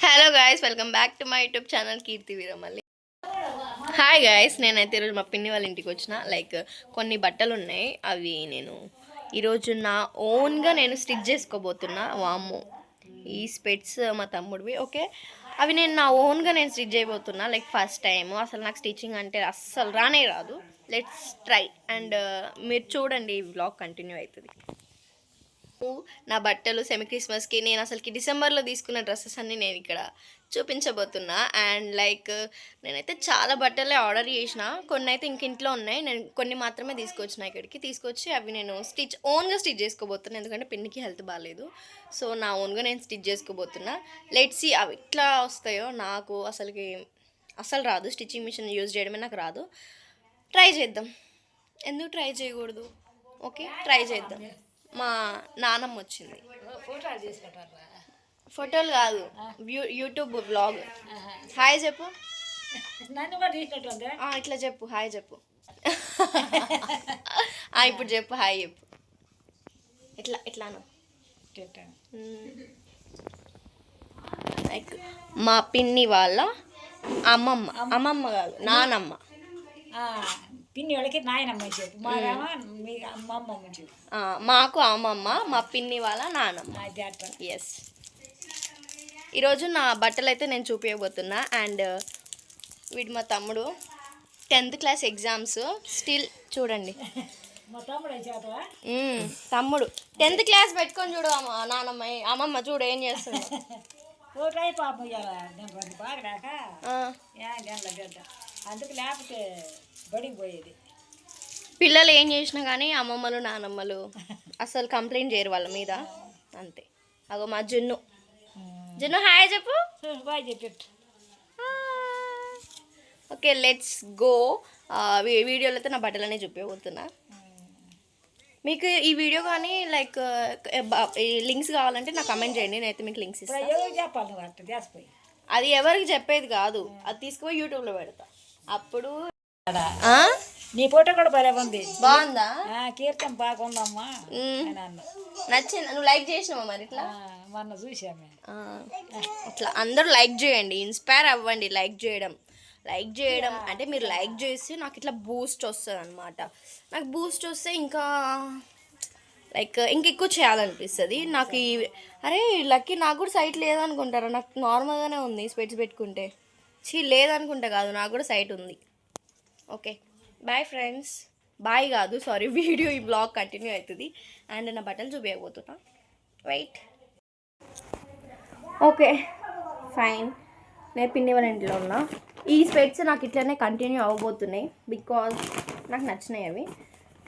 Hello guys, welcome back to my YouTube channel Keerthi Veeramalli. Hi guys, నేనైతే ఈరోజు మా పిన్ని వాళ్ళ ఇంటికి వచ్చిన. కొన్ని బట్టలు ఉన్నాయి, అవి నేను ఈరోజు నా ఓన్గా స్టిచ్ చేసుకోబోతున్నా. వామ్మో, ఈ స్పెట్స్ మా తమ్ముడివి. ఓకే, అవి నా ఓన్గా స్టిచ్ చేయబోతున్నా. ఫస్ట్ టైం అసలు నాకు స్టిచ్చింగ్ అంటే అస్సలు రానే రాదు. లెట్స్ ట్రై అండ్ మీరు చూడండి, ఈ వ్లాగ్ కంటిన్యూ అవుతుంది. నా బట్టలు సెమీ క్రిస్మస్కి నేను అసలుకి డిసెంబర్లో తీసుకున్న డ్రెస్సెస్ అన్నీ నేను ఇక్కడ చూపించబోతున్నా. అండ్ నేనైతే చాలా బట్టలే ఆర్డర్ చేసిన. కొన్ని అయితే ఇంక ఇంట్లో ఉన్నాయి, నేను కొన్ని మాత్రమే తీసుకొచ్చిన. ఇక్కడికి తీసుకొచ్చి అవి నేను ఓన్గా స్టిచ్ చేసుకోబోతున్నా, ఎందుకంటే పిన్నికి హెల్త్ బాగాలేదు. సో నా ఓన్గా నేను స్టిచ్ చేసుకోబోతున్నా. లెట్స్ సీ అవి ఎట్లా వస్తాయో. నాకు అసలు రాదు, స్టిచ్చింగ్ మిషన్ యూజ్ చేయడమే నాకు రాదు. ట్రై చేద్దాం, ఎందుకు ట్రై చేయకూడదు? ఓకే, ట్రై చేద్దాం. మా నానమ్మ వచ్చింది. ఫోటోలు కాదు, యూట్యూబ్ బ్లాగ్. హాయ్ చెప్పు. ఇట్లా చెప్పు, హాయ్ చెప్పు. ఇప్పుడు చెప్పు, హాయ్ చెప్పు. ఎట్లాను మా పిన్ని వాళ్ళ అమ్మమ్మ కాదు, నానమ్మ. పిన్ని వాళ్ళకి నాయనమ్మ చెప్పు, మాకు అమ్మమ్మ, మా పిన్ని వాళ్ళ నానమ్మ. ఎస్, ఈరోజు నా బట్టలు అయితే నేను చూపించబోతున్నా. అండ్ వీడు మా తమ్ముడు, 10th క్లాస్ ఎగ్జామ్స్ స్టిల్. చూడండి తమ్ముడు 10th క్లాస్ పెట్టుకొని చూడు. నానమ్మ అమ్మమ్మ చూడు ఏం చేస్తుంది. అందుకు లేకపోతే బడికి పోయేది. పిల్లలు ఏం చేసినా కానీ అమ్మమ్మలు నానమ్మలు అసలు కంప్లైంట్ చేయరు వాళ్ళ మీద, అంతే. అగో మా జున్ను హాయ్ చెప్పు. బాయ్ చెప్పు. Okay, let's go. వీడియోలో అయితే నా బట్టలనే చూపించబోతున్నా. మీకు ఈ వీడియో కానీ లింక్స్ కావాలంటే నాకు కమెంట్ చేయండి, నేనైతే మీకు లింక్స్ ఇస్తాను. అది ఎవరికి చెప్పేది కాదు, అది తీసుకుపోయి యూట్యూబ్లో పెడతా. అప్పుడు నీ ఫోటో కూడా భలే ఉంది. బాగుందా? కీర్తం బాగుందమ్మా, నచ్చింది. నువ్వు లైక్ చేసినావా? మరి ఇట్లా మొన్న చూసాము. అట్లా అందరూ లైక్ చేయండి, ఇన్స్పైర్ అవ్వండి. లైక్ చేయడం అంటే మీరు లైక్ చేసి నాకు ఇట్లా బూస్ట్ వస్తుంది అనమాట. నాకు బూస్ట్ వస్తే ఇంకా ఇంకెక్కువ చేయాలనిపిస్తుంది నాకు. అరే లక్కీ, నాకు కూడా సైట్ లేదనుకుంటారా? నాకు నార్మల్గానే ఉంది స్పెట్స్ పెట్టుకుంటే. లేదనుకుంటా కాదు, నాకు కూడా సైట్ ఉంది. Okay, bye friends. బాయ్ కాదు, సారీ, వీడియో ఈ బ్లాగ్ కంటిన్యూ అవుతుంది. అండ్ నా బట్టలు చూపించబోతున్నా, వెయిట్. ఓకే ఫైన్, నేను పిన్ని వాళ్ళ ఇంట్లో ఉన్నా. ఈ స్పెట్స్ నాకు ఇట్లనే కంటిన్యూ అవ్వబోతున్నాయి, బికాజ్ నాకు నచ్చినాయి అవి.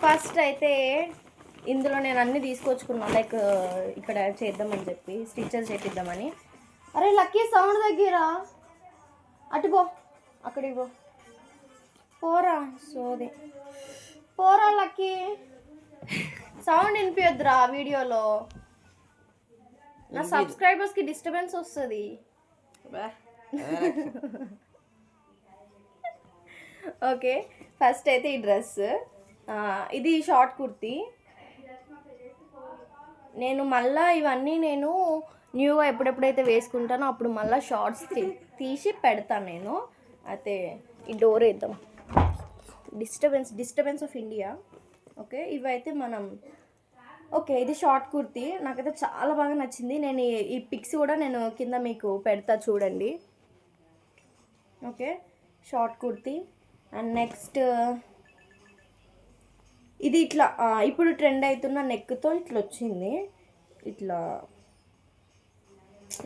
ఫస్ట్ అయితే ఇందులో నేను అన్నీ తీసుకొచ్చుకున్నాను, ఇక్కడ చేద్దామని చెప్పి, స్టిచెస్ చేపిద్దామని. అరే లక్కీ, సౌండ్ తగ్గిరా, అటుగో, అక్కడికి పో, పోరా సోది, పోరా లక్కీ. సౌండ్ వినిపించద్దురా వీడియోలో, నా సబ్స్క్రైబర్స్కి డిస్టర్బెన్స్ వస్తుంది. ఓకే, ఫస్ట్ అయితే ఈ డ్రెస్, ఇది షార్ట్ కుర్తీ. నేను మళ్ళీ ఇవన్నీ న్యూగా ఎప్పుడెప్పుడైతే వేసుకుంటానో అప్పుడు మళ్ళీ షార్ట్స్ తీసి పెడతాను నేను. అయితే ఈ డోర్ వేద్దాం, డిస్టర్బెన్స్ ఆఫ్ ఇండియా. ఓకే, ఇవైతే ఓకే, ఇది షార్ట్ కుర్తీ, నాకైతే చాలా బాగా నచ్చింది. నేను ఈ పిక్స్ కూడా నేను కింద మీకు పెడతా, చూడండి. Okay, short kurti. And next ఇది ఇట్లా ఇప్పుడు ట్రెండ్ అవుతున్న నెక్తో ఇట్లా వచ్చింది. ఇట్లా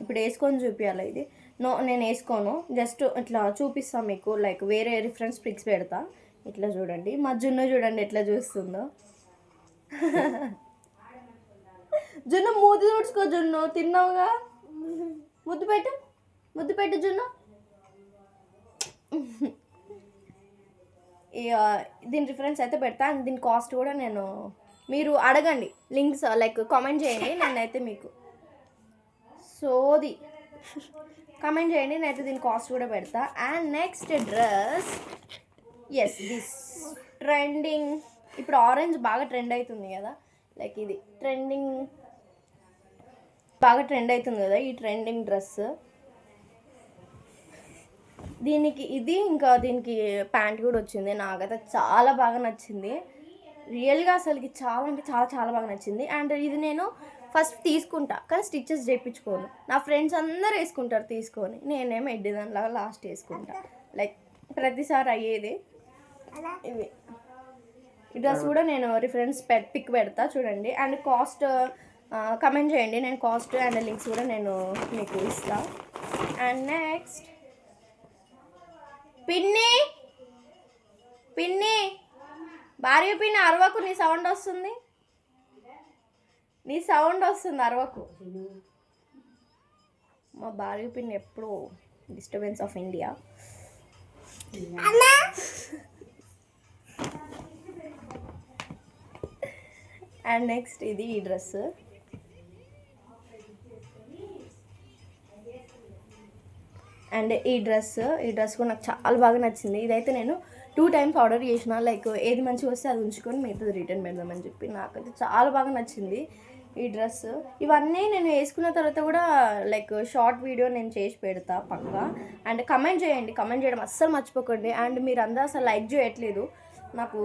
ఇప్పుడు వేసుకొని చూపించాలి. ఇది నేను వేసుకోను, జస్ట్ ఇట్లా చూపిస్తాను మీకు. వేరే రిఫరెన్స్ పిక్స్ పెడతా. ఇట్లా చూడండి, మా జున్ను చూడండి ఎట్లా చూస్తుందో. జున్ను మూతి తుడుచుకో. జున్ను తిన్నావుగా, ముద్దు పెట్టు జున్ను. దీని రిఫరెన్స్ అయితే పెడతా. అండ్ దీని కాస్ట్ కూడా మీరు అడగండి, లింక్స్ కామెంట్ చేయండి. నేనైతే మీకు కామెంట్ చేయండి, నేనైతే దీని కాస్ట్ కూడా పెడతా. And next dress, yes, this trending. ఇప్పుడు ఆరెంజ్ బాగా ట్రెండ్ అవుతుంది కదా, ఇది బాగా ట్రెండ్ అవుతుంది కదా, ఈ ట్రెండింగ్ డ్రెస్. దీనికి ఇది ఇంకా దీనికి ప్యాంట్ కూడా వచ్చింది. నాకైతే చాలా బాగా నచ్చింది. రియల్గా అసలుకి చాలా అంటే చాలా చాలా బాగా నచ్చింది. అండ్ ఇది నేను ఫస్ట్ తీసుకుంటా కానీ స్టిచ్చెస్ చేయించుకోను. నా ఫ్రెండ్స్ అందరూ వేసుకుంటారు తీసుకొని, నేనేమో ఎడ్డిదానిలాగా లాస్ట్ వేసుకుంటా. లైక్ ప్రతిసారి అయ్యేది. ఇవి ఈ డ్రెస్ కూడా నేను రిఫరెన్స్ పిక్ పెడతా చూడండి. అండ్ కాస్ట్ కమెంట్ చేయండి, నేను కాస్ట్ అండ్ లింక్స్ కూడా నేను మీకు ఇస్తా. అండ్ నెక్స్ట్ పిన్ని పిన్ని భార్య పిన్ని అరవకు, నీ సౌండ్ వస్తుంది, నీ సౌండ్ వస్తుంది అరవకు. మా భార్య పిన్ని ఎప్పుడు disturbance of India. And next ఇది ఈ డ్రెస్. అండ్ ఈ డ్రెస్ కూడా నాకు చాలా బాగా నచ్చింది. ఇదైతే నేను 2 times ఆర్డర్ చేసిన. లైక్ ఏది మంచిగా వస్తే అది ఉంచుకొని మిగతాది రిటర్న్ పెడదామని చెప్పి. నాకైతే చాలా బాగా నచ్చింది ఈ డ్రెస్. ఇవన్నీ నేను వేసుకున్న తర్వాత కూడా లైక్ షార్ట్ వీడియో నేను చేసి పెడతా పక్కా. అండ్ కమెంట్ చేయండి, కమెంట్ చేయడం అస్సలు మర్చిపోకండి. అండ్ మీరు అందరూ అసలు లైక్ చేయట్లేదు, నాకు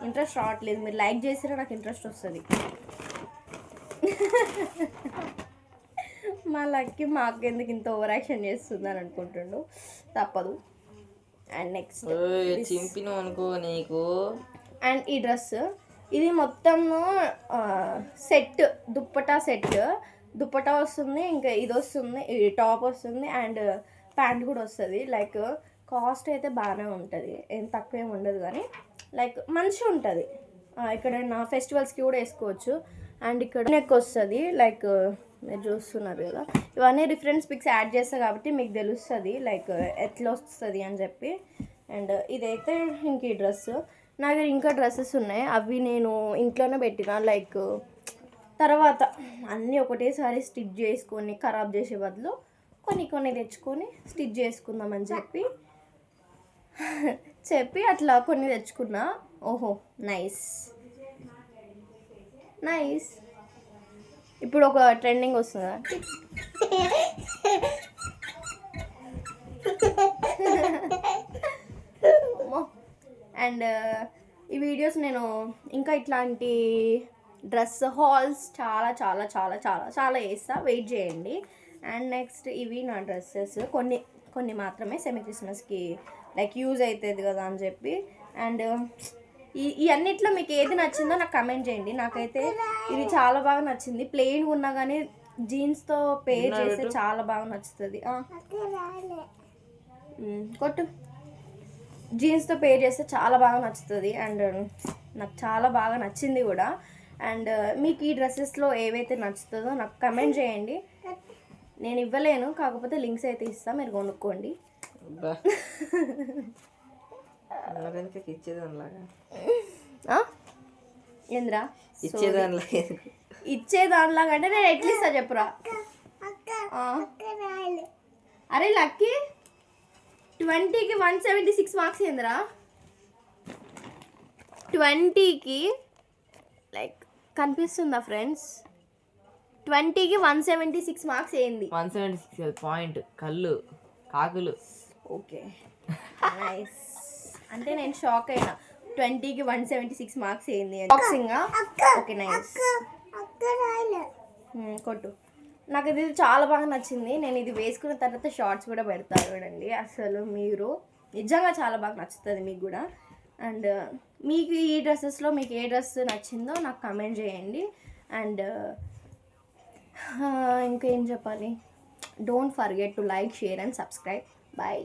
ఇంట్రెస్ట్ రావట్లేదు. మీరు లైక్ చేసినా నాకు ఇంట్రెస్ట్ వస్తుంది. మా లక్కి మా అక్క ఎందుకు ఇంత ఓవర్ యాక్షన్ చేస్తుందని అనుకుంటుండు, తప్పదు. అండ్ నెక్స్ట్ చింపిను అనుకో నీకు. అండ్ ఈ డ్రెస్ ఇది మొత్తము సెట్, దుప్పటా సెట్. దుప్పటా వస్తుంది, ఇంకా ఇది వస్తుంది, ఈ టాప్ వస్తుంది అండ్ ప్యాంట్ కూడా వస్తుంది. లైక్ కాస్ట్ అయితే బాగానే ఉంటుంది, ఏం తక్కువ ఏమి ఉండదు కానీ లైక్ మంచిగా ఉంటుంది. ఇక్కడ నా ఫెస్టివల్స్కి కూడా వేసుకోవచ్చు. అండ్ ఇక్కడ నెక్ వస్తుంది, లైక్ మీరు చూస్తున్నారు కదా. ఇవన్నీ రిఫరెన్స్ పిక్స్ యాడ్ చేస్తాను కాబట్టి మీకు తెలుస్తుంది లైక్ ఎట్లా వస్తుంది అని చెప్పి. అండ్ ఇదైతే ఇంక ఈ డ్రెస్. నా దగ్గర ఇంకా డ్రెస్సెస్ ఉన్నాయి, అవి నేను ఇంట్లోనే పెట్టిన. లైక్ తర్వాత అన్నీ ఒకటేసారి స్టిచ్ చేసుకొని ఖరాబ్ చేసే బదులు కొన్ని తెచ్చుకొని స్టిచ్ చేసుకుందామని చెప్పి అట్లా కొన్ని తెచ్చుకున్నా. ఓహో నైస్. ఇప్పుడు ఒక ట్రెండింగ్ వస్తుంది కదా. అండ్ ఈ వీడియోస్ నేను ఇంకా ఇట్లాంటి డ్రెస్ హాల్స్ చాలా చాలా చాలా చాలా చాలా వేస్తా, వెయిట్ చేయండి. అండ్ నెక్స్ట్ ఇవి నా డ్రెస్సెస్ కొన్ని మాత్రమే సెమీ క్రిస్మస్కి లైక్ యూజ్ అవుతుంది కదా అని చెప్పి. అండ్ ఈ అన్నిట్లో మీకు ఏది నచ్చిందో నాకు కమెంట్ చేయండి. నాకైతే ఇది చాలా బాగా నచ్చింది. ప్లెయిన్ ఉన్నా కానీ జీన్స్తో పేర్ చేస్తే చాలా బాగా నచ్చుతుంది. కొట్టు, జీన్స్తో పేర్ చేస్తే చాలా బాగా నచ్చుతుంది. అండ్ నాకు చాలా బాగా నచ్చింది కూడా. అండ్ మీకు ఈ డ్రెస్సెస్లో ఏవైతే నచ్చుతుందో నాకు కమెంట్ చేయండి. నేను ఇవ్వలేను, కాకపోతే లింక్స్ అయితే ఇస్తాను, మీరు కొనుక్కోండి. ఏంద్రా ఇచ్చేదానిలాగా అంటే నేను ఎట్లా ఇస్తా చెప్పురా. అరే లక్కీ 20కి 176 మార్క్స్ ఏందిరా? 20కి లైక్ కనిపిస్తుందా ఫ్రెండ్స్? 20కి 176 మార్క్స్ ఏంది? 176 పాయింట్ కళ్ళు కాకులు. Okay nice. అంటే నేను షాక్ అయినా, 20కి 176 మార్క్స్ ఏంది బాక్సింగ్. Okay nice. కొట్టు. నాకు ఇది చాలా బాగా నచ్చింది. నేను ఇది వేసుకున్న తర్వాత షార్ట్స్ కూడా పెడతాను చూడండి. అసలు మీరు నిజంగా చాలా బాగా నచ్చుతుంది మీకు కూడా. అండ్ మీకు ఈ డ్రెస్సెస్లో మీకు ఏ డ్రెస్ నచ్చిందో నాకు కమెంట్ చేయండి. అండ్ ఇంకేం చెప్పాలి, don't forget to like, share and subscribe. Bye.